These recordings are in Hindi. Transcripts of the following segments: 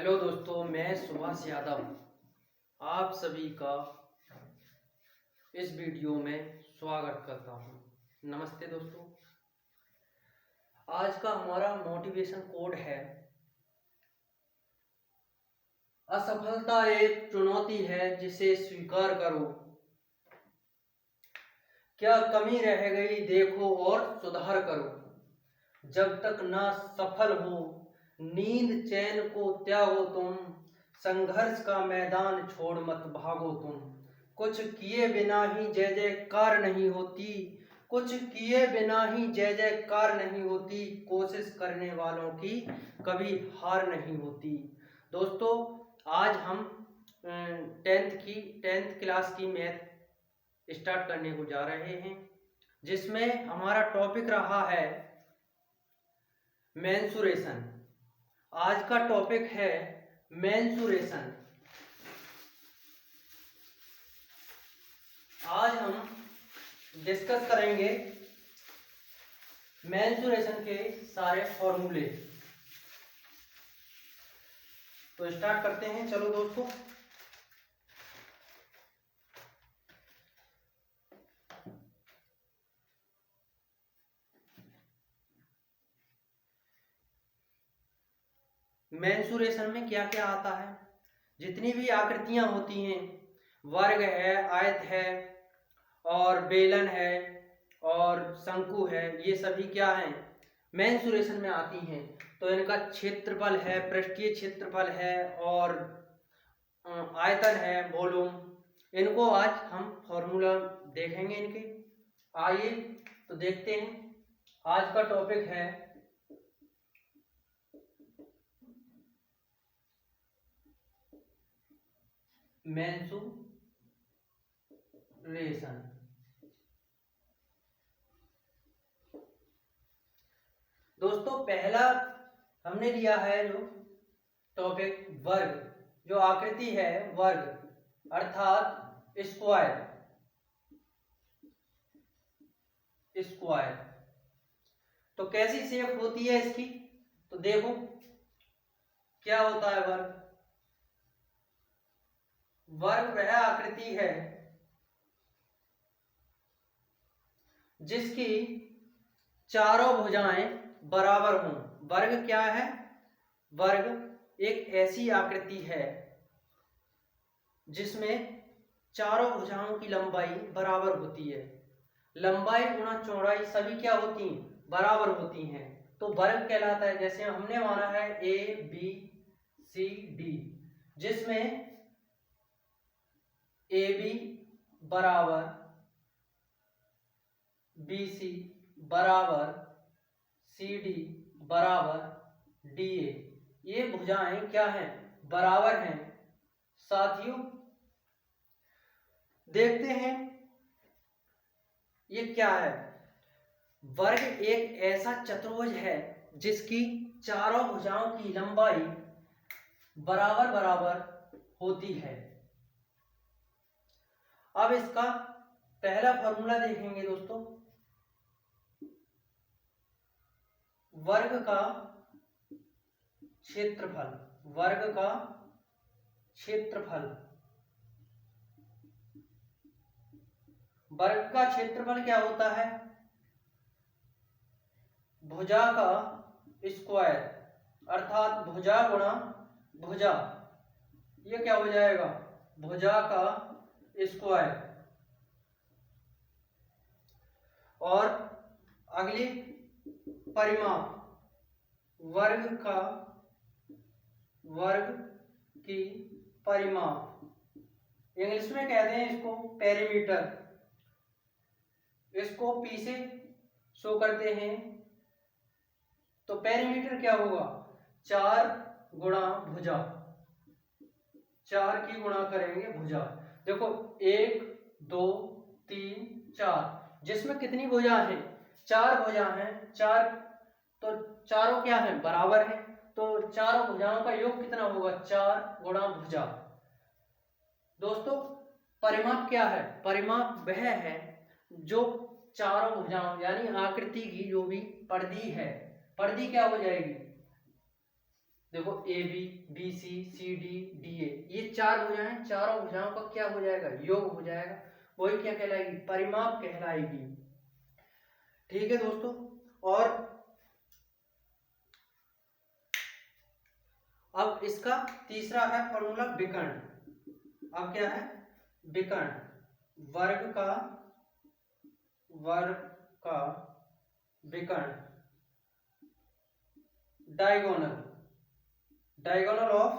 हेलो दोस्तों, मैं सुभाष यादव आप सभी का इस वीडियो में स्वागत करता हूं। नमस्ते दोस्तों। आज का हमारा मोटिवेशन कोड है, असफलता एक चुनौती है जिसे स्वीकार करो। क्या कमी रह गई देखो और सुधार करो। जब तक ना सफल हो नींद चैन को त्यागो तुम। संघर्ष का मैदान छोड़ मत भागो तुम। कुछ किए बिना ही जय जयकार नहीं होती। कुछ किए बिना ही जय जयकार नहीं होती। कोशिश करने वालों की कभी हार नहीं होती। दोस्तों, आज हम 10th क्लास की मैथ स्टार्ट करने को जा रहे हैं, जिसमें हमारा टॉपिक रहा है मेंसुरेशन। आज का टॉपिक है मेंसुरेशन। आज हम डिस्कस करेंगे मेंसुरेशन के सारे फॉर्मूले। तो स्टार्ट करते हैं। चलो दोस्तों, मेंसुरेशन में क्या क्या आता है। जितनी भी आकृतियां होती हैं, वर्ग है, आयत है और बेलन है और शंकु है, ये सभी क्या हैं, मेंसुरेशन में आती हैं। तो इनका क्षेत्रफल है, पृष्ठीय क्षेत्रफल है और आयतन है, वॉल्यूम। इनको आज हम फॉर्मूला देखेंगे इनके। आइए तो देखते हैं। आज का टॉपिक है मेंसुरेशन। दोस्तों, पहला हमने लिया है जो टॉपिक वर्ग, जो आकृति है वर्ग अर्थात स्क्वायर। स्क्वायर तो कैसी शेप होती है इसकी, तो देखो क्या होता है वर्ग। वर्ग वह आकृति है जिसकी चारों भुजाएं बराबर हों। वर्ग क्या है? वर्ग एक ऐसी आकृति है जिसमें चारों भुजाओं की लंबाई बराबर होती है। लंबाई गुणा चौड़ाई सभी क्या होती हैं? बराबर होती हैं। तो वर्ग कहलाता है। जैसे हमने माना है ABCD, जिसमें AB बराबर BC बराबर CD बराबर DA, ये भुजाएं क्या हैं? बराबर हैं। साथियों, देखते हैं ये क्या है। वर्ग एक ऐसा चतुर्भुज है जिसकी चारों भुजाओं की लंबाई बराबर बराबर होती है। अब इसका पहला फॉर्मूला देखेंगे दोस्तों। वर्ग का क्षेत्रफल, वर्ग का क्षेत्रफल, वर्ग का क्षेत्रफल क्या होता है? भुजा का स्क्वायर अर्थात भुजा गुणा भुजा, ये क्या हो जाएगा? भुजा का स्क्वायर। और अगली परिमाप, वर्ग का, वर्ग की परिमाप, इंग्लिश में कहते हैं इसको पेरीमीटर। इसको P से शो करते हैं। तो पेरीमीटर क्या होगा? 4 गुणा भुजा, 4 की गुणा करेंगे भुजा। देखो 1 2 3 4, जिसमें कितनी भुजा है? 4 भुजा हैं। 4 तो चारों क्या है? बराबर है। तो चारों भुजाओं का योग कितना होगा? 4 गुणा भुजा। दोस्तों, परिमाप क्या है? परिमाप वह है जो चारों भुजाओं यानी आकृति की जो भी परिधि है, परिधि क्या हो जाएगी? देखो A B, B C, C D, D A, ये चार भुजाएं, चारों भुजाओं का क्या हो जाएगा, योग हो जाएगा, वही क्या कहलाएगी, परिमाप कहलाएगी। ठीक है दोस्तों। और अब इसका तीसरा है फॉर्मूला विकर्ण। अब क्या है, विकर्ण, वर्ग का विकर्ण, diagonal, diagonal of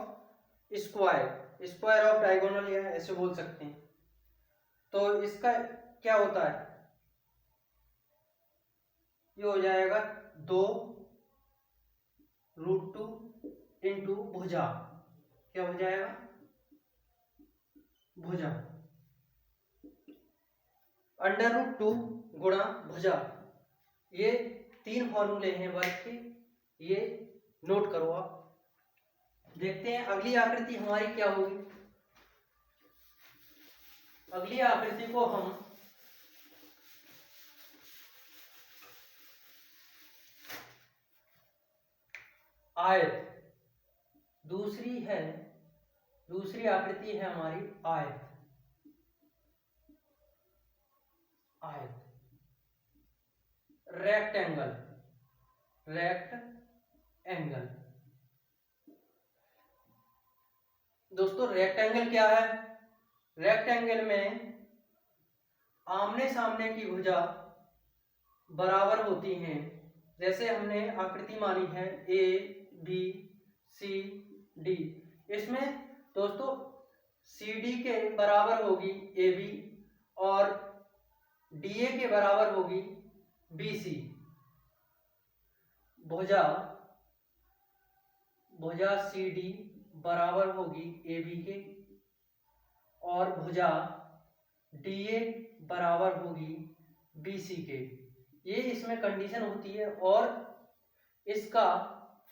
square, square of diagonal, या ऐसे बोल सकते हैं। तो इसका क्या होता है, ये हो जाएगा 2√2 इंटू भुजा, क्या हो जाएगा, भुजा, √2 गुणा भुजा। ये तीन फॉर्मूले हैं वर्ग के, ये नोट करो आप। देखते हैं अगली आकृति हमारी क्या होगी। अगली आकृति को हम आयत, दूसरी आकृति है हमारी आयत, आयत, रेक्टेंगल, रेक्टेंगल। दोस्तों रेक्टेंगल क्या है, रेक्टेंगल में आमने सामने की भुजा बराबर होती हैं। जैसे हमने आकृति मानी है ए बी सी डी, इसमें दोस्तों सी डी के बराबर होगी ए बी और डी ए के बराबर होगी बी सी। भुजा सी डी बराबर होगी ए बी के और भुजा डी ए बराबर होगी बी सी के। ये इसमें कंडीशन होती है और इसका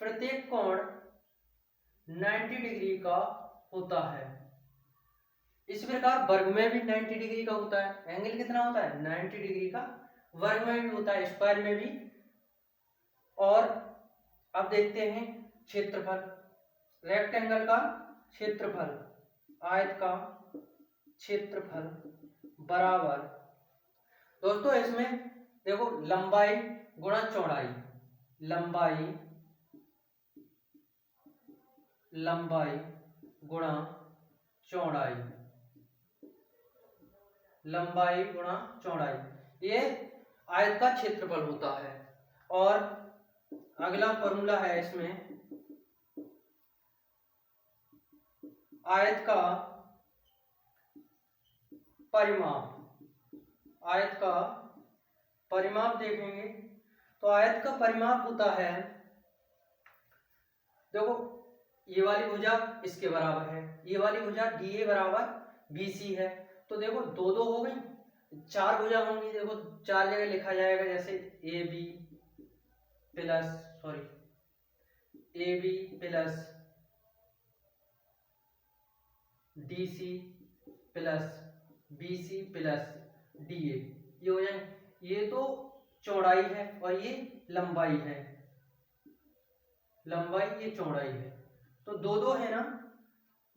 प्रत्येक कोण 90 डिग्री का होता है। इस प्रकार वर्ग में भी 90 डिग्री का होता है। एंगल कितना होता है, 90 डिग्री का। वर्ग में भी होता है, स्क्वायर में भी। और अब देखते हैं क्षेत्रफल, रेक्टेंगल का क्षेत्रफल, आयत का क्षेत्रफल बराबर, दोस्तों इसमें देखो लंबाई गुणा चौड़ाई, लंबाई गुणा चौड़ाई, लंबाई गुणा चौड़ाई, ये आयत का क्षेत्रफल होता है। और अगला फॉर्मूला है इसमें आयत का परिमाप, आयत का परिमाप देखेंगे तो आयत का परिमाप होता है, देखो ये वाली भुजा इसके बराबर है, ये वाली भुजा डी ए बराबर बी सी है, तो देखो दो दो हो गई, चार भुजा होंगी। देखो चार जगह लिखा जाएगा, जैसे A B plus D C plus B C plus D A, ये हो जाएंगे। ये तो चौड़ाई है और ये लंबाई है, लंबाई ये चौड़ाई है, तो दो दो है ना,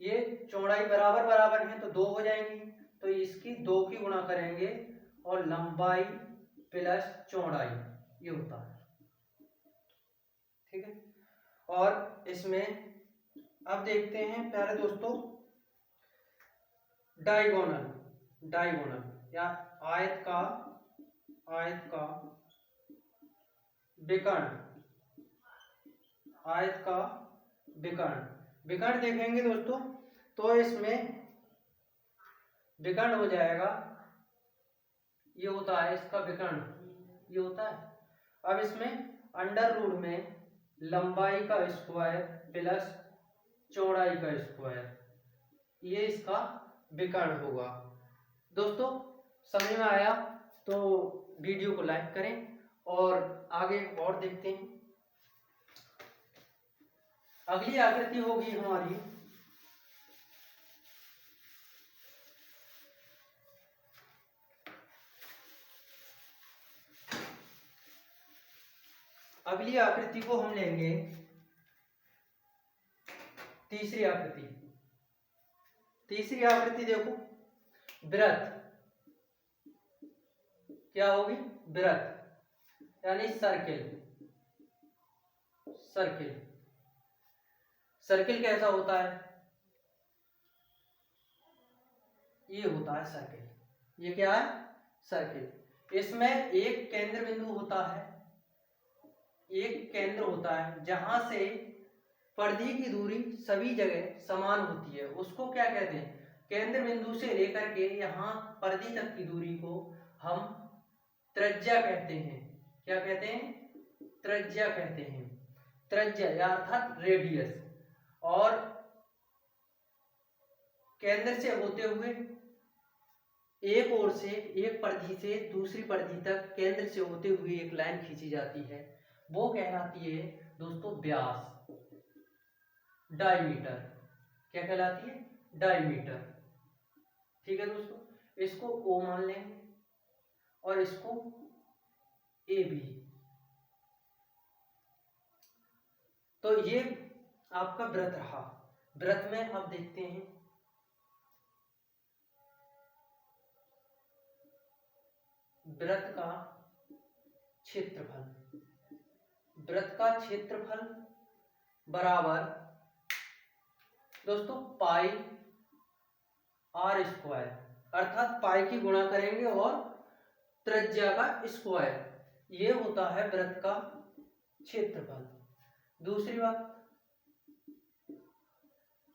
ये चौड़ाई बराबर बराबर है तो दो हो जाएंगी, तो इसकी दो की गुणा करेंगे और लंबाई प्लस चौड़ाई ये होता है। ठीक है। और इसमें अब देखते हैं प्यारे दोस्तों डायगोनल, या आयत का विकर्ण, आयत का विकर्ण देखेंगे दोस्तों, तो इसमें विकर्ण हो जाएगा, ये होता है इसका विकर्ण, ये होता है। अब इसमें अंडर रूट में लंबाई का स्क्वायर प्लस चौड़ाई का स्क्वायर, ये इसका विकर्ण होगा। दोस्तों समझ में आया तो वीडियो को लाइक करें और आगे और देखते हैं। अगली आकृति होगी हमारी अगली आकृति को हम लेंगे तीसरी आकृति, तीसरी आकृति देखो, वृत्त, क्या होगी, वृत्त यानी सर्किल। सर्किल, सर्किल कैसा होता है, ये होता है सर्किल। ये क्या है, सर्किल। इसमें एक केंद्र बिंदु होता है, एक केंद्र होता है जहां से परिधि की दूरी सभी जगह समान होती है, उसको क्या कहते हैं, केंद्र बिंदु से लेकर के यहाँ परिधि तक की दूरी को हम त्रिज्या कहते हैं। क्या कहते हैं, त्रिज्या कहते हैं। त्रिज्या या अर्थात रेडियस। और केंद्र से होते हुए एक ओर से, एक परिधि से दूसरी परिधि तक केंद्र से होते हुए एक लाइन खींची जाती है, वो कहलाती है दोस्तों व्यास, डायमीटर। क्या कहलाती है, डायमीटर। ठीक है दोस्तों, इसको O मान लेंगे और इसको AB। तो ये आपका वृत्त रहा। वृत्त में अब देखते हैं वृत्त का क्षेत्रफल। वृत्त का क्षेत्रफल बराबर दोस्तों पाई r स्क्वायर, अर्थात पाई की गुणा करेंगे और त्रिज्या का स्क्वायर, ये होता है वृत्त का क्षेत्रफल। दूसरी बात,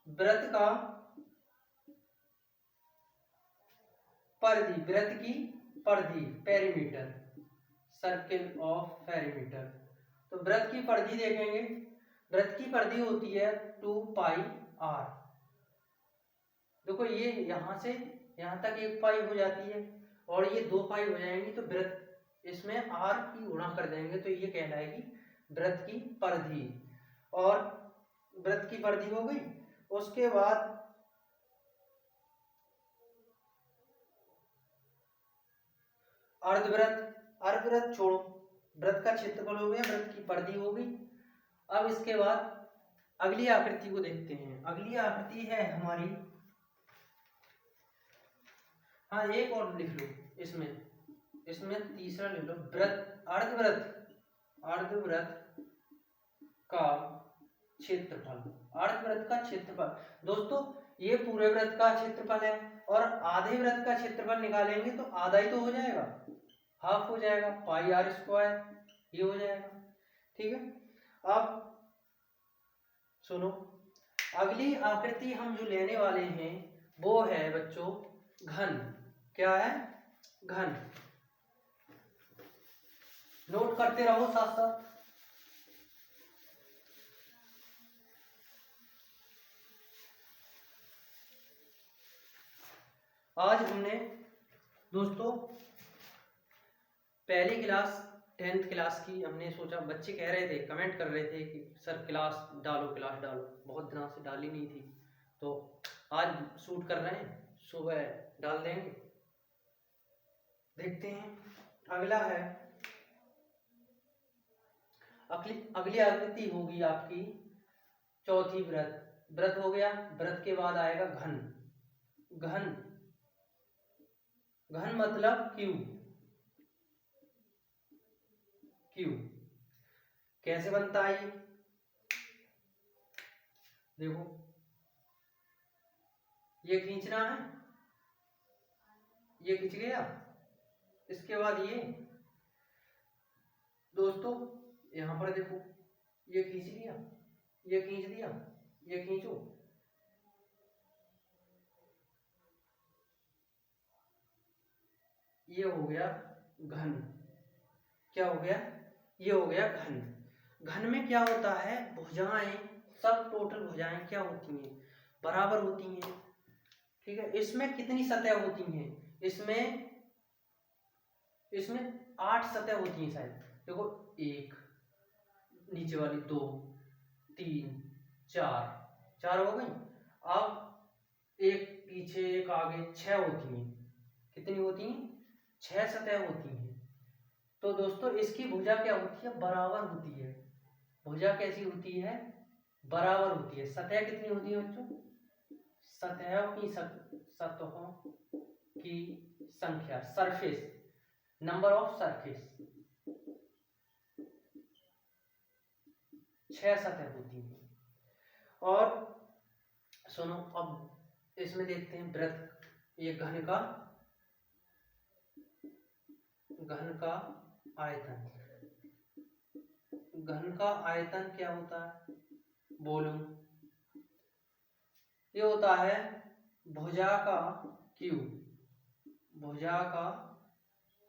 वृत्त का परिधि, वृत्त की परिधि, पेरीमीटर, सर्किल ऑफ पेरीमीटर। तो वृत्त की परिधि देखेंगे, वृत्त की परिधि होती है 2 पाई r। देखो ये यहां से यहां तक 1 पाई हो जाती है और ये 2 पाई हो जाएंगी, तो वृत्त इसमें r की गुणा कर देंगे तो ये कहलाएगी वृत्त की परिधि। और वृत्त की परिधि हो गई। उसके बाद अर्धवृत्त, अर्धवृत्त छोड़ो, वृत्त का क्षेत्रफल हो गया, वृत्त की परिधि हो गई। अब इसके बाद अगली आकृति को देखते हैं। अगली आकृति है हमारी, हाँ एक और लिख लो इसमें तीसरा लिख लो, वृत्त, अर्धवृत्त, अर्धवृत्त का क्षेत्रफल, अर्धवृत्त का क्षेत्रफल। दोस्तों ये पूरे वृत्त का क्षेत्रफल है और आधे वृत्त का क्षेत्रफल निकालेंगे तो आधा ही तो हो जाएगा, हाफ हो जाएगा, पाई r स्क्वायर, ये हो जाएगा। ठीक है, अब सुनो, अगली आकृति हम जो लेने वाले हैं वो है बच्चों घन। क्या है, घन। नोट करते रहो साथ साथ। आज हमने दोस्तों पहली क्लास 10th क्लास की हमने सोचा, बच्चे कह रहे थे, कमेंट कर रहे थे कि सर क्लास डालो, क्लास डालो, बहुत दिनों से डाली नहीं थी, तो आज शूट कर रहे हैं, सुबह डाल देंगे। देखते हैं, अगला है, अगली आकृति होगी आपकी चौथी वृत्त। वृत्त हो गया, वृत्त के बाद आएगा घन। घन, घन मतलब क्यू। क्यू कैसे बनता है ये देखो, ये खींचना है, ये खींच गया, इसके बाद ये दोस्तों यहां पर देखो, ये खींच लिया, ये खींच दिया, ये खींचो, ये हो गया घन। क्या हो गया, ये हो गया घन। घन में क्या होता है, भुजाएं, सब टोटल भुजाएं क्या होती हैं, बराबर होती हैं। ठीक है, इसमें कितनी सतह होती हैं, इसमें 8 सतह होती हैं शायद। देखो 1, नीचे वाली 2, 3, 4 हो गई। अब एक पीछे एक आगे 6 होती हैं। कितनी होती हैं, 6 सतह होती हैं। तो दोस्तों इसकी भुजा क्या होती है, बराबर होती है। भुजा कैसी होती है, बराबर होती है। सतह कितनी होती है बच्चों? सतहों की संख्या, सरफेस, नंबर ऑफ सरफेस, 6 सतह होती है। और सुनो, अब इसमें देखते हैं वृत्त। ये घन का आयतन, घन का आयतन क्या होता है? वॉल्यूम। ये होता है भुजा का क्यूब, भुजा का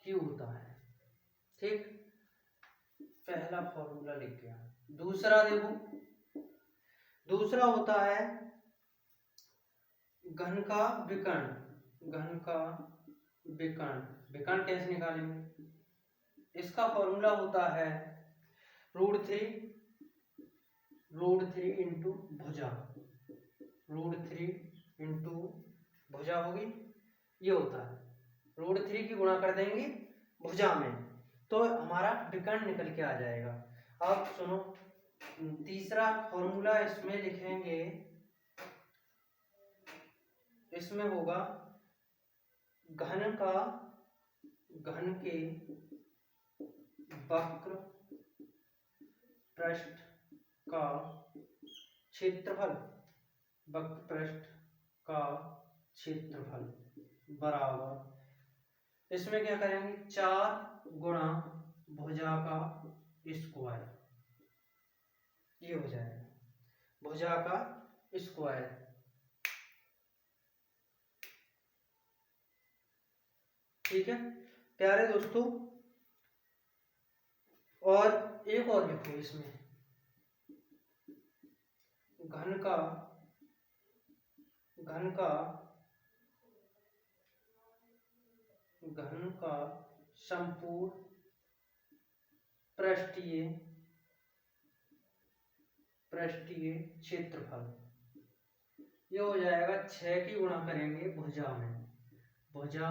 क्यूब होता है। ठीक, पहला फॉर्मूला लिख गया। दूसरा देखो, दूसरा होता है घन का विकर्ण। घन का विकर्ण, विकर्ण कैसे निकालेंगे? इसका फॉर्मूला होता है √3 इंटू भुजा, √3 इंटू भुजा होगी। ये होता है √3 की गुणा कर देंगे भुजा में तो हमारा विकर्ण निकल के आ जाएगा। अब सुनो, तीसरा फॉर्मूला इसमें लिखेंगे, इसमें होगा घन के वक्र पृष्ठ का क्षेत्रफल, वक्र पृष्ठ का क्षेत्रफल बराबर, इसमें क्या करेंगे 4 गुणा भुजा का स्क्वायर, ये हो जाएगा भुजा का स्क्वायर। ठीक है प्यारे दोस्तों, और एक और लिखो इसमें, घन का संपूर्ण पृष्ठीय क्षेत्रफल, ये हो जाएगा 6 की गुणा करेंगे भुजा में, भुजा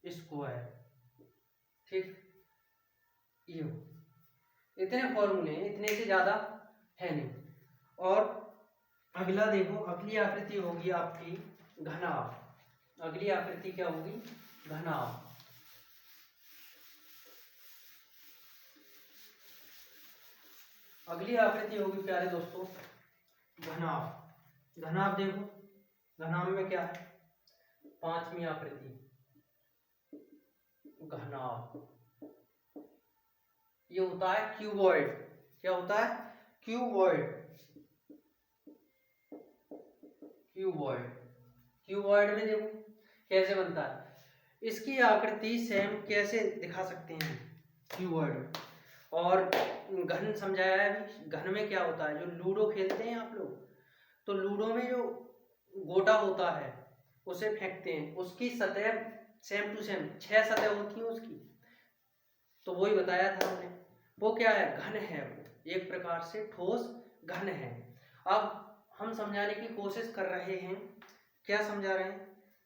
स्क्वायर। ठीक, ये इतने फॉर्मूले, इतने से ज्यादा है नहीं। और अगला देखो, अगली आकृति होगी आपकी घनाभ। अगली आकृति क्या होगी? घनाभ। अगली आकृति होगी प्यारे दोस्तों घनाभ। घनाभ देखो, घनाभ में क्या है? 5वीं आकृति घनाभ। ये होता है क्यूबॉइड। क्या होता है? क्यूबॉइड। क्यूबॉइड, क्यूबॉइड में देखो कैसे बनता है। इसकी आकृति सेम कैसे दिखा सकते हैं क्यूबॉइड। और घन समझाया है अभी। घन में क्या होता है, जो लूडो खेलते हैं आप लोग, तो लूडो में जो गोटा होता है उसे फेंकते हैं, उसकी सतह सेम टू सेम 6 सतह होती हैं उसकी, तो वही बताया था हमने। वो क्या है? घन है, वो एक प्रकार से ठोस घन है। अब हम समझाने की कोशिश कर रहे हैं, क्या समझा रहे हैं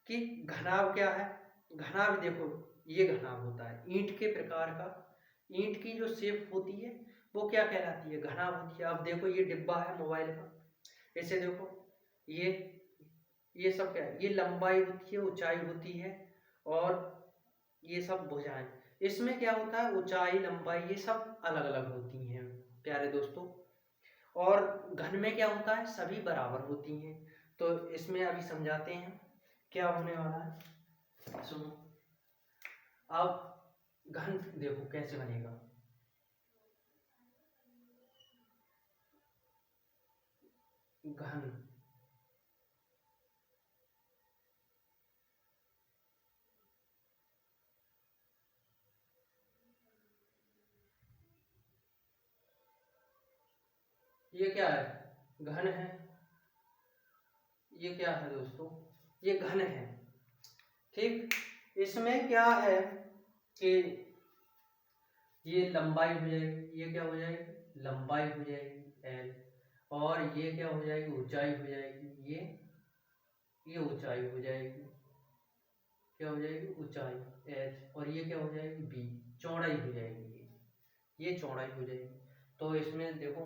कि घनाभ क्या है। घनाभ देखो, ये घनाभ होता है ईंट के प्रकार का, ईंट की जो शेप होती है वो क्या कहलाती है? घनाभ होती है। अब देखो ये डिब्बा है मोबाइल का, ऐसे देखो ये सब क्या है? ये लंबाई होती है, ऊंचाई होती है, और ये सब भुजाएं। इसमें क्या होता है? ऊंचाई लंबाई ये सब अलग अलग होती हैं प्यारे दोस्तों। और घन में क्या होता है? सभी बराबर होती हैं। तो इसमें अभी समझाते हैं क्या होने वाला है। सुनो, अब घन देखो कैसे बनेगा। घन ये क्या है? घन है। ये क्या है दोस्तों? ये घन है। ठीक, इसमें क्या है कि ये लंबाई हो जाएगी, ये क्या हो जाएगी? लंबाई हो जाएगी L, और ये क्या हो जाएगी? ऊंचाई हो जाएगी, ये ऊंचाई हो जाएगी, क्या हो जाएगी? ऊंचाई H, और ये क्या हो जाएगी? B, चौड़ाई हो जाएगी, ये चौड़ाई हो जाएगी। तो इसमें देखो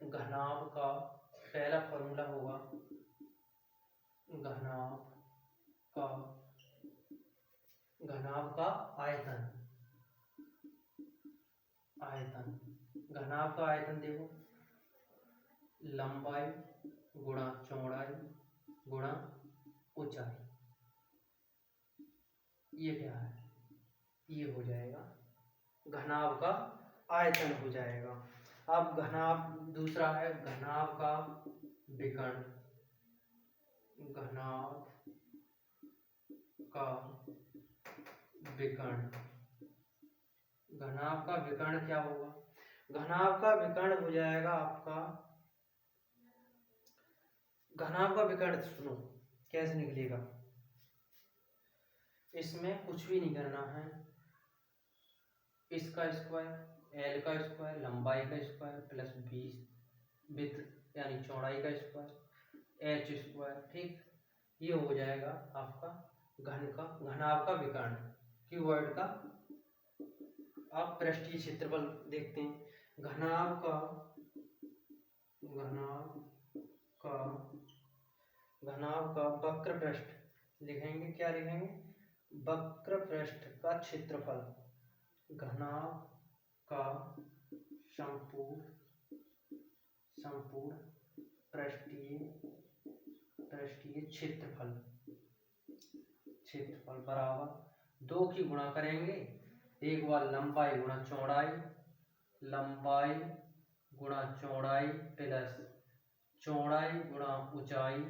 घनाभ का पहला फॉर्मूला होगा घनाभ का आयतन। घनाभ का आयतन देखो, लंबाई गुणा चौड़ाई गुणा ऊंचाई। ये क्या है, ये हो जाएगा घनाभ का आयतन हो जाएगा। अब घनाभ दूसरा है घनाभ का विकर्ण। घनाभ का विकर्ण, घनाभ का विकर्ण क्या होगा, घनाभ का विकर्ण हो जाएगा आपका, घनाभ का विकर्ण सुनो कैसे निकलेगा। इसमें कुछ भी नहीं करना है, इसका स्क्वायर एल का स्क्वायर लंबाई का स्क्वायर प्लस 20 विड्थ यानी चौड़ाई का स्क्वायर एच स्क्वायर। ठीक, ये हो जाएगा आपका घनाभ का विकर्ण क्यूबॉइड का। आप पृष्ठीय क्षेत्रफल देखते हैं। घनाभ का वक्र पृष्ठ लिखेंगे, क्या लिखेंगे, वक्र पृष्ठ का क्षेत्रफल। घनाभ का संपूर्ण पृष्ठीय क्षेत्रफल बराबर 2 की गुणा करेंगे, एक बार लंबाई गुणा चौड़ाई प्लस चौड़ाई गुणा ऊंचाई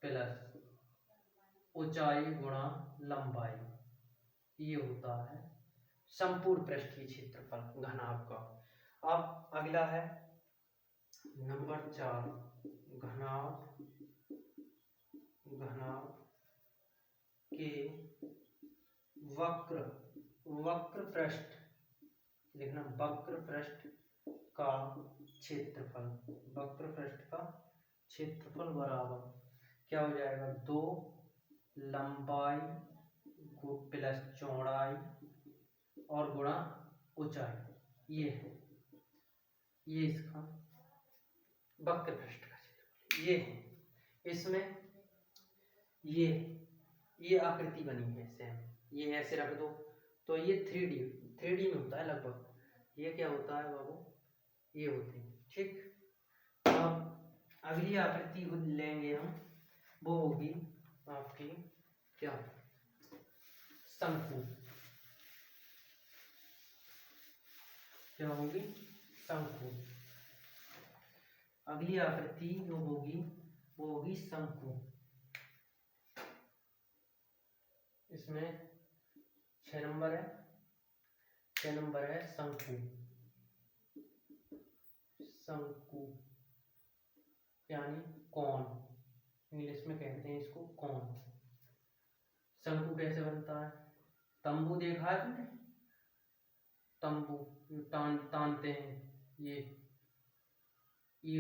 प्लस ऊंचाई गुणा लंबाई। ये होता है संपूर्ण पृष्ठीय क्षेत्रफल घनाभ का। अब अगला है नंबर 4, घनाभ के वक्र पृष्ठ लिखना, वक्र पृष्ठ का क्षेत्रफल। वक्र पृष्ठ का क्षेत्रफल बराबर क्या हो जाएगा, 2 लंबाई प्लस चौड़ाई और गुणा ऊंचाई। ये है, ये इसका वक्र पृष्ठ का क्षेत्रफल ये है। इसमें ये आकृति बनी है सेम, ये ऐसे रख दो तो ये 3D में होता है लगभग। ये क्या होता है बाबू, ये होते हैं। ठीक, अब अगली आकृति लेंगे हम, वो होगी आपकी क्या, शंकु। क्या होगी, शंकु। अगली आकृति जो होगी वो होगी शंकु। इसमें 6 नंबर है, 6 नंबर है शंकु। यानी कौन, इंग्लिश में कहते हैं इसको कौन। शंकु कैसे बनता है, तंबू देखा है तुमने, तंबू तानते हैं, ये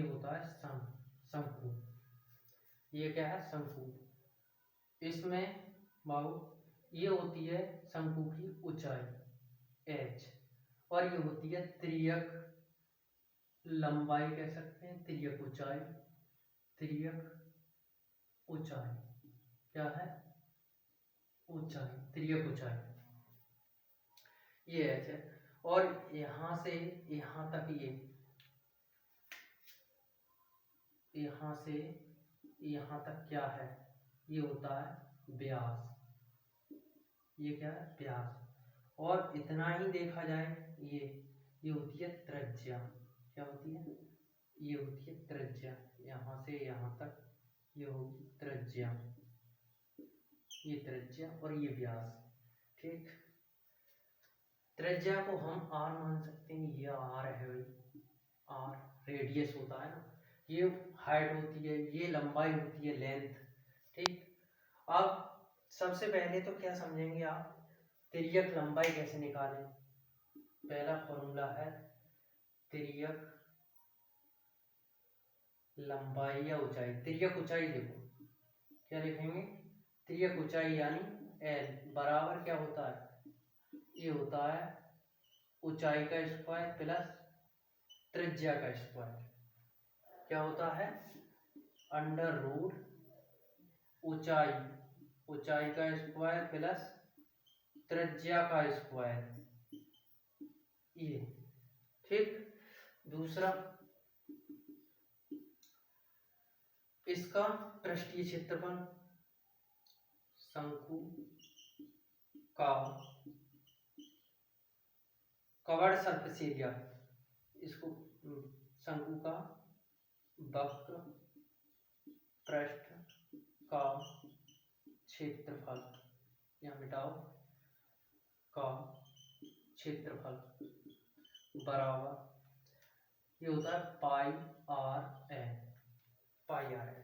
होता है शंकु। ये क्या है, शंकु। इसमें बाबू ये होती है शंकु की ऊंचाई h, और ये होती है तिर्यक लंबाई, कह सकते हैं तिर्यक ऊंचाई। क्या है, ऊंचाई, तिर्यक ऊंचाई, ये h है। और यहां से यहां तक यहां से यहां तक क्या है, ये होता है व्यास। ये क्या है, व्यास। और इतना ही देखा जाए, ये होती है त्रिज्या। क्या होती है, ये होती है त्रिज्या। यहां से यहां तक ये होगी त्रिज्या, ये त्रिज्या और ये व्यास। ठीक, त्रिज्या को हम r मान सकते हैं, ये r है भाई, r रेडियस होता है ना, ये हाइट होती है, ये लंबाई होती है, लेंथ। ठीक, अब सबसे पहले तो क्या समझेंगे आप, तिर्यक लंबाई कैसे निकालें। पहला फॉर्मूला है तिर्यक लंबाई या ऊंचाई। तिर्यक ऊंचाई देखो क्या लिखेंगे, तिर्यक ऊंचाई यानी l बराबर क्या होता है, ये होता है ऊंचाई का स्क्वायर प्लस त्रिज्या का स्क्वायर क्या होता है, अंडर रूट ऊंचाई, ऊंचाई का स्क्वायर प्लस त्रिज्या का स्क्वायर, ये ठीक। दूसरा, इसका पृष्ठीय क्षेत्रफल, शंकु का कवर्ड सरफेस एरिया, इसको शंकु का वक्र पृष्ठ का क्षेत्रफल, यहाँ मिटाओ, का क्षेत्रफल बराबर ये होता है pi R N, pi R N.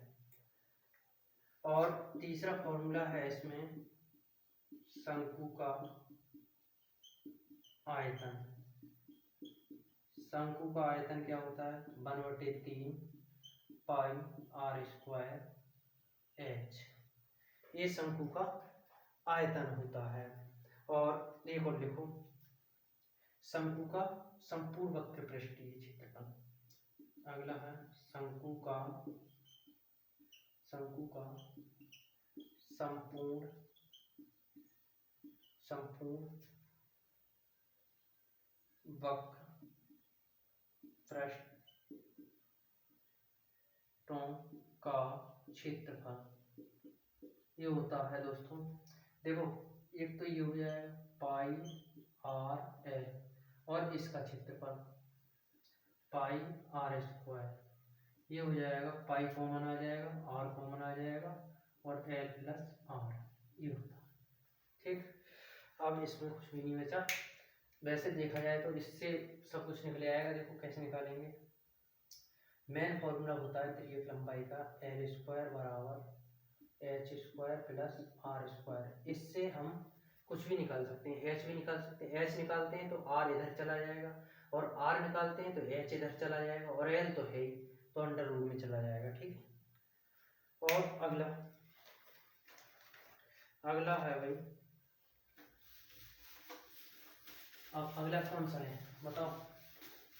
और तीसरा फॉर्मूला है इसमें, शंकु का आयतन, शंकु का आयतन क्या होता है, 1/3 पाई आर स्क्वायर एच, ये शंकु का आयतन होता है। और एक और लिखो, शंकु का संपूर्ण वक्र पृष्ठीय क्षेत्रफल। अगला है शंकु का संपूर्ण वक्र पृष्ठों का क्षेत्रफल, ये होता है दोस्तों, देखो एक तो ये हो जाएगा पाई आर एल और इसका क्षेत्रफल पाई आर स्क्वायर, ये हो जाएगा, पाई कॉमन आ जाएगा, आर कॉमन आ जाएगा और एल प्लस आर, ये होता है ठीक। अब इसमें कुछ भी नहीं बचा, वैसे देखा जाए तो इससे सब कुछ निकल आएगा। देखो कैसे निकालेंगे, मेन फॉर्मूला होता है त्रिज्यक लंबाई का, एल स्क्वायर बराबर H square plus R square. इससे हम कुछ भी निकाल सकते हैं, एच भी निकाल सकते हैं, एच निकालते हैं तो आर इधर चला जाएगा और आर निकालते हैं तो एच इधर चला जाएगा और एल तो है ही, तो अंडर रूट में चला जाएगा ठीक। और अगला है भाई, अब अगला कौन सा है बताओ,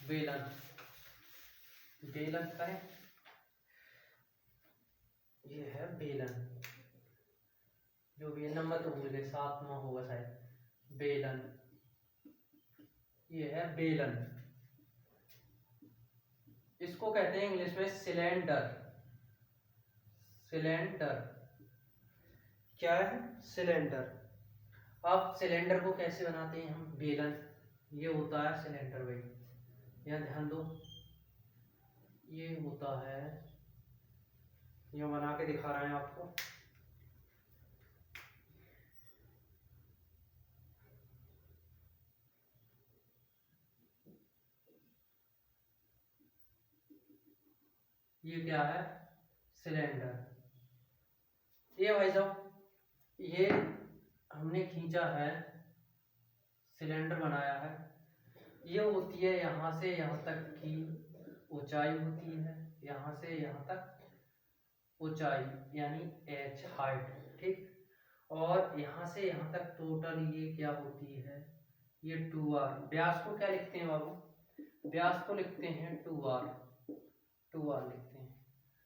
बेलन, बेलन का है, ये है बेलन, जो भी नंबर तो भूल गए, 7वां होगा शायद, बेलन, ये है बेलन, इसको कहते हैं इंग्लिश में सिलेंडर, सिलेंडर क्या है, सिलेंडर। अब सिलेंडर को कैसे बनाते हैं हम, बेलन, ये होता है सिलेंडर भाई, यहाँ ध्यान दो, ये होता है, ये बना के दिखा रहे हैं आपको, ये क्या है, सिलेंडर। ये भाई साहब, ये हमने खींचा है, सिलेंडर बनाया है, ये होती है यहाँ से यहाँ तक की ऊंचाई होती है, यहाँ से यहाँ तक ऊंचाई यानी h हाइट ठीक। और यहाँ से यहाँ तक टोटल ये क्या होती है, ये 2r। व्यास को क्या लिखते हैं बाबू, व्यास को लिखते हैं 2r, 2r लिखते हैं,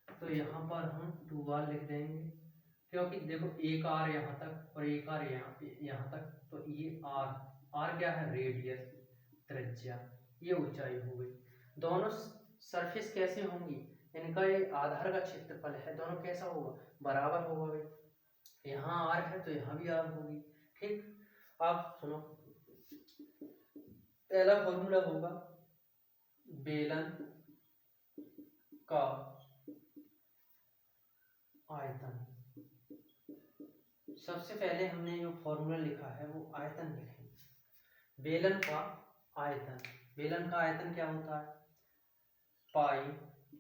तो यहाँ पर हम 2r लिख देंगे, क्योंकि देखो एक आर यहाँ तक और एक आर यहाँ तक, तो ये आर क्या है, रेडियस, त्रिज्या, ये ऊंचाई हो गई। दोनों सरफेस कैसे होंगी, इनका ये आधार का क्षेत्रफल है, दोनों कैसा होगा, बराबर होगा भाई, यहाँ आर है तो यहाँ भी आर होगी ठीक। आप सुनो, पहला फॉर्मूला होगा बेलन का आयतन, सबसे पहले हमने जो फॉर्मूला लिखा है वो आयतन लिखेंगे, बेलन का आयतन, बेलन का आयतन क्या होता है, पाई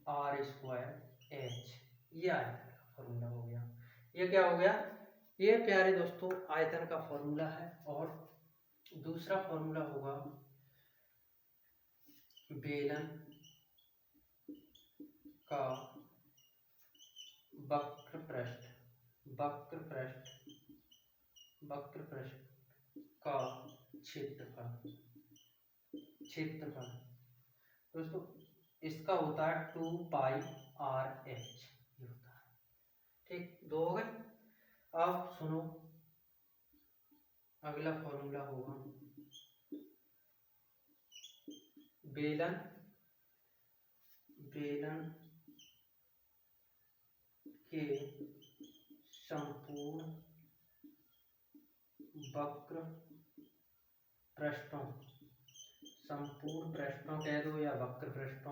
आर स्क्वायर एच, ये आयतन का फॉर्मूला हो गया। ये क्या हो गया, ये प्यारे दोस्तों आयतन का फॉर्मूला है। और दूसरा फॉर्मूला होगा बेलन का वक्र पृष्ठ का क्षेत्रफल, दोस्तों इसका होता है 2πRH, ये होता है। ठीक, दो हो गए। अब सुनो, अगला फॉर्मूला होगा बेलन के संपूर्ण वक्र पृष्ठों, संपूर्ण पृष्ठों कह दो या वक्र पृष्ठों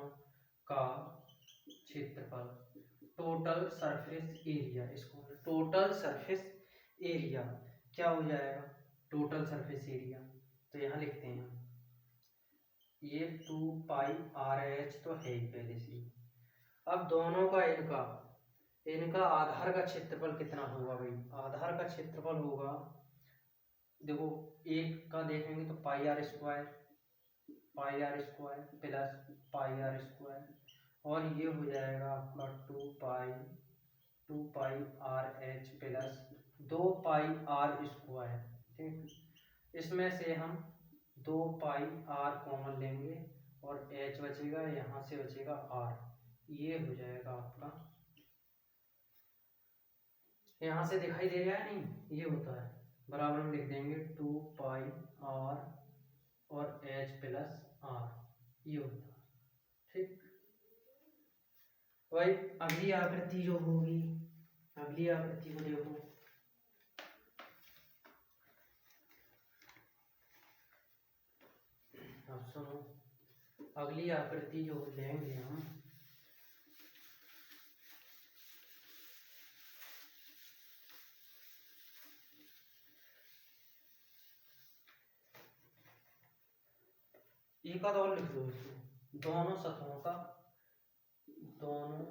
का क्षेत्रफल, टोटल सरफेस एरिया। इसको टोटल सरफेस एरिया क्या हो जाएगा, टोटल सरफेस एरिया। तो यहाँ लिखते हैं ये 2πRH तो है ही पहले से। अब दोनों का इनका आधार का क्षेत्रफल कितना होगा भाई, आधार का क्षेत्रफल होगा, देखो एक का देखेंगे तो πr square plus πr square, और ये हो जाएगा आपका 2πRH प्लस 2πr स्क्वायर। ठीक, इसमें से हम 2πr कॉमन लेंगे और h बचेगा, यहाँ से बचेगा r, ये हो जाएगा आपका, यहाँ से दिखाई दे रहा है नहीं, ये होता है, बराबर में लिख देंगे 2πr और h प्लस r, ये होता है। ठीक, भाई अगली आकृति जो होगी, अगली आकृति को देखो, अब सुनो, अगली आकृति जो लेंगे हम, एक आध और लिख दो इसमें, दोनों सतहों का दोनों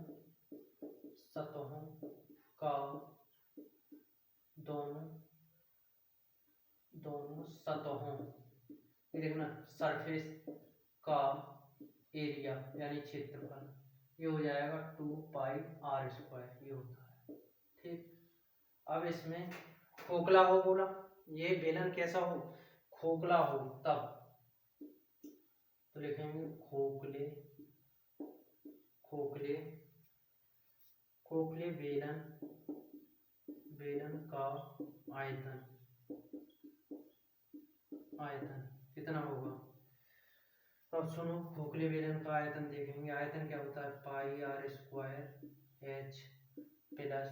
सतहों ये देखना सरफेस का एरिया यानी क्षेत्रफल, ये हो जाएगा 2πr स्क्वायर, ये होता है। ठीक, अब इसमें खोखला हो, बोला ये बेलन कैसा हो, खोखला हो, तब तो लिखेंगे खोखले बेलन का आयतन कितना होगा। अब सुनो, खोखले बेलन का आयतन देखेंगे, आयतन क्या होता है, πr स्क्वायर h प्लस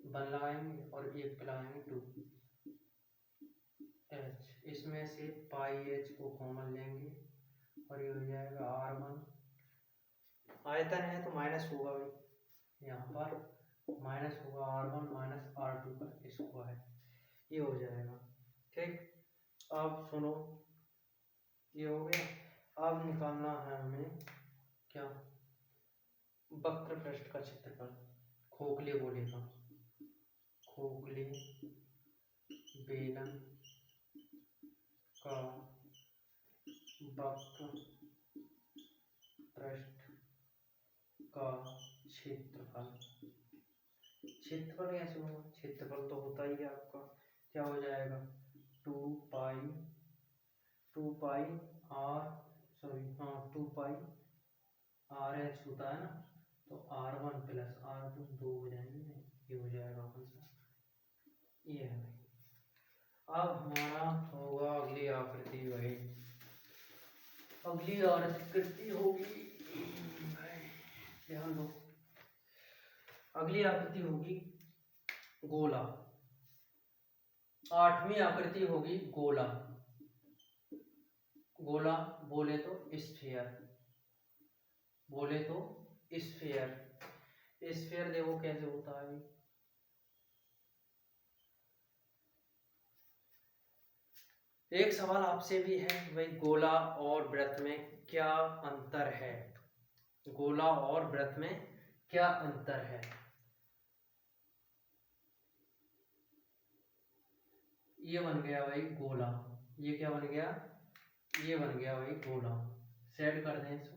1 लगाएंगे और 1 पे लगाएंगे 2h, इसमें से πh को कॉमन लेंगे और ये हो जाएगा r1, आयतन है तो माइनस होगा भाई, यहाँ पर माइनस होगा r1 माइनस r2 का स्क्वायर, ये हो जाएगा। ठीक, अब सुनो, ये हो गया। अब निकालना है हमें क्या, वक्र पृष्ठ का क्षेत्रफल, खोखले गोले का, खोखले बेलन का वक्र पृष्ठ का क्षेत्रफल कैसे होगा, क्षेत्रफल तो होता ही है आपका, क्या हो जाएगा 2πRH होता है ना, तो r1 प्लस r2 दो हो जाएंगे, ये हो जाएगा आंसर, ये है भाई। अब हमारा होगा अगली आकृति भाई, अगली आकृति होगी, ध्यान दो, अगली आकृति होगी गोला, 8वीं आकृति होगी गोला। गोला बोले तो स्फीयर, स्फीयर देखो कैसे होता है। एक सवाल आपसे भी है भाई, गोला और वृत्त में क्या अंतर है, गोला और वृत्त में क्या अंतर है। ये बन गया भाई गोला, ये क्या बन गया, ये बन गया भाई गोला, सेट कर दें इसको,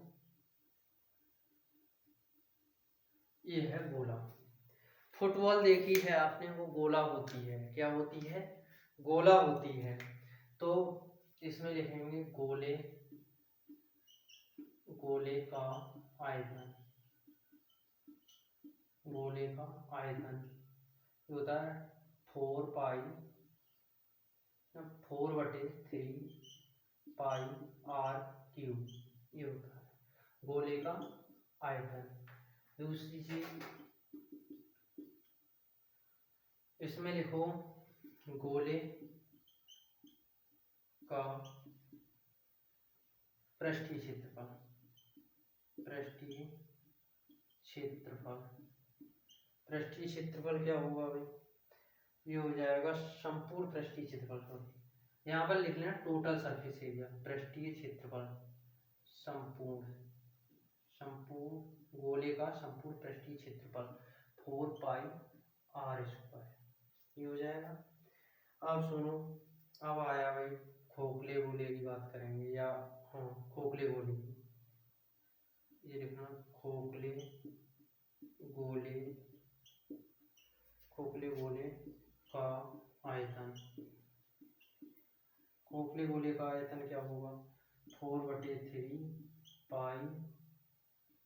ये है गोला। फुटबॉल देखी है आपने, वो गोला होती है, क्या होती है, गोला होती है। तो इसमें लिखेंगे गोले का आयतन, गोले का आयतन होता है 4/3 पाई r क्यूब, ये होता है गोले का आयतन। दूसरी चीज इसमें लिखो गोले का पृष्ठीय क्षेत्रफल, पृष्ठीय क्षेत्रफल, पृष्ठीय क्षेत्रफल क्या होगा भाई, ये हो जाएगा संपूर्ण पृष्ठीय क्षेत्रफल। सॉरी यहाँ पर लिख लेना टोटल सरफेस एरिया, पृष्ठीय क्षेत्रफल संपूर्ण, संपूर्ण गोले का संपूर्ण पृष्ठीय क्षेत्रफल 4πr², ये हो जाएगा। अब सुनो, अब आया भाई खोखले गोले की बात करेंगे, या हाँ खोखले गोले की, ये लिखना खोखले गोले, खोखले गोले का आयतन, खोखले गोले का आयतन क्या होगा 4/3 पाई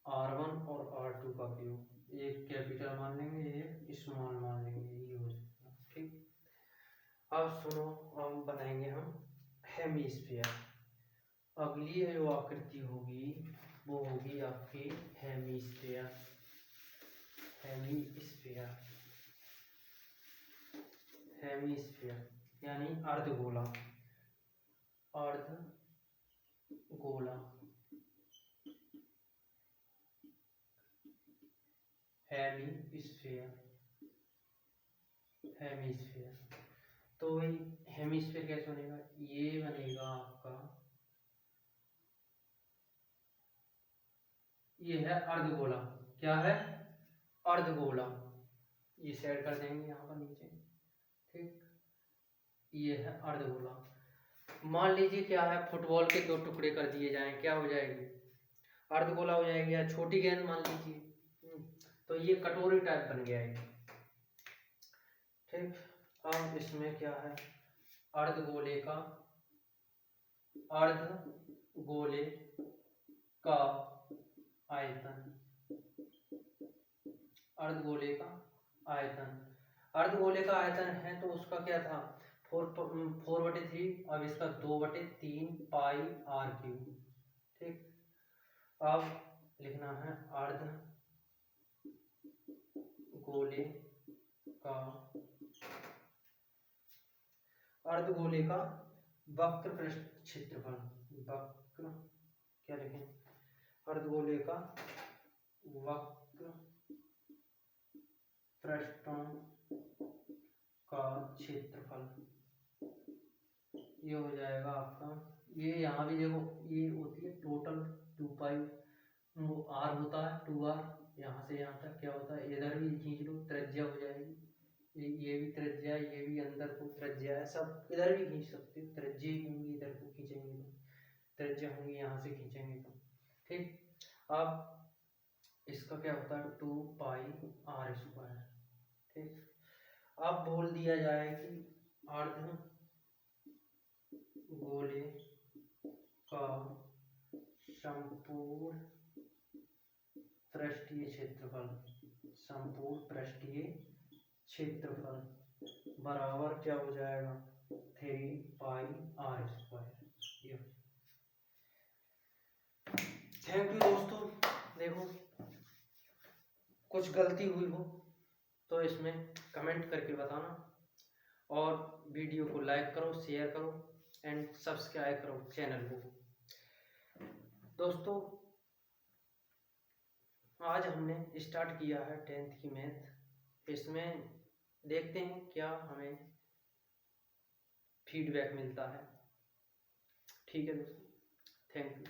r1 और r2 का क्यूब, एक कैपिटल मान लेंगे एक स्मॉल मान लेंगे, ये हो जाएगा। ठीक, अब सुनो, अब बनाएंगे हम हेमीस्फीयर। अगली जो आकृति होगी वो होगी आपकी हेमीस्फीयर, हेमीस्फीयर, हेमीस्फीयर यानी अर्धगोला, अर्धगोला, हेमीस्फीयर, हेमीस्फीयर। तो भाई हेमीस्फीयर कैसे बनेगा, ये बनेगा आपका, ये है अर्धगोला, क्या है अर्धगोला, ये सेट कर देंगे यहाँ पर नीचे। ठीक, ये है अर्धगोला। मान लीजिए क्या है, फुटबॉल के 2 टुकड़े कर दिए जाएं, क्या हो जाएगी अर्धगोला हो जाएगी, या छोटी गेंद मान लीजिए, तो ये कटोरी टाइप बन गया है। ठीक, अब इसमें क्या है अर्धगोले का, अर्धगोले का आयतन, अर्धगोले का आयतन, अर्धगोले का आयतन है तो उसका क्या था 4/3, अब इसका 2/3 पाई r³। ठीक, अब लिखना है अर्धगोले का, अर्धगोले का वक्र पृष्ठ क्षेत्रफल, वक्र क्या लिखें, अर्धगोले का वक्र पृष्ठों का क्षेत्रफल, ये हो जाएगा आपका, ये यहाँ भी देखो ये होती है टोटल 2π, r होता है 2r, यहाँ से यहाँ तक क्या होता है, इधर भी खींच लो त्रिज्या हो जाएगी, ये भी त्रिज्या, ये भी अंदर को त्रिज्या है, सब इधर भी खींच सकते हो, त्रिज्या होंगी इधर को खींचेंगे तो, त्रिज्या होंगी यहाँ से खींचेंगे तो। ठीक, अब इसका क्या होता है 2πr²। ठीक, अब बोल दिया जाए कि अर्धगोले का संपूर्ण पृष्ठीय क्षेत्रफल, संपूर्ण पृष्ठीय क्षेत्रफल बराबर क्या हो जाएगा 3πr²। थैंक यू दोस्तों। देखो कुछ गलती हुई हो तो इसमें कमेंट करके बताना, और वीडियो को लाइक करो, शेयर करो एंड सब्सक्राइब करो चैनल को। दोस्तों आज हमने स्टार्ट किया है 10th की मैथ, इसमें देखते हैं क्या हमें फीडबैक मिलता है। ठीक है दोस्तों, थैंक यू।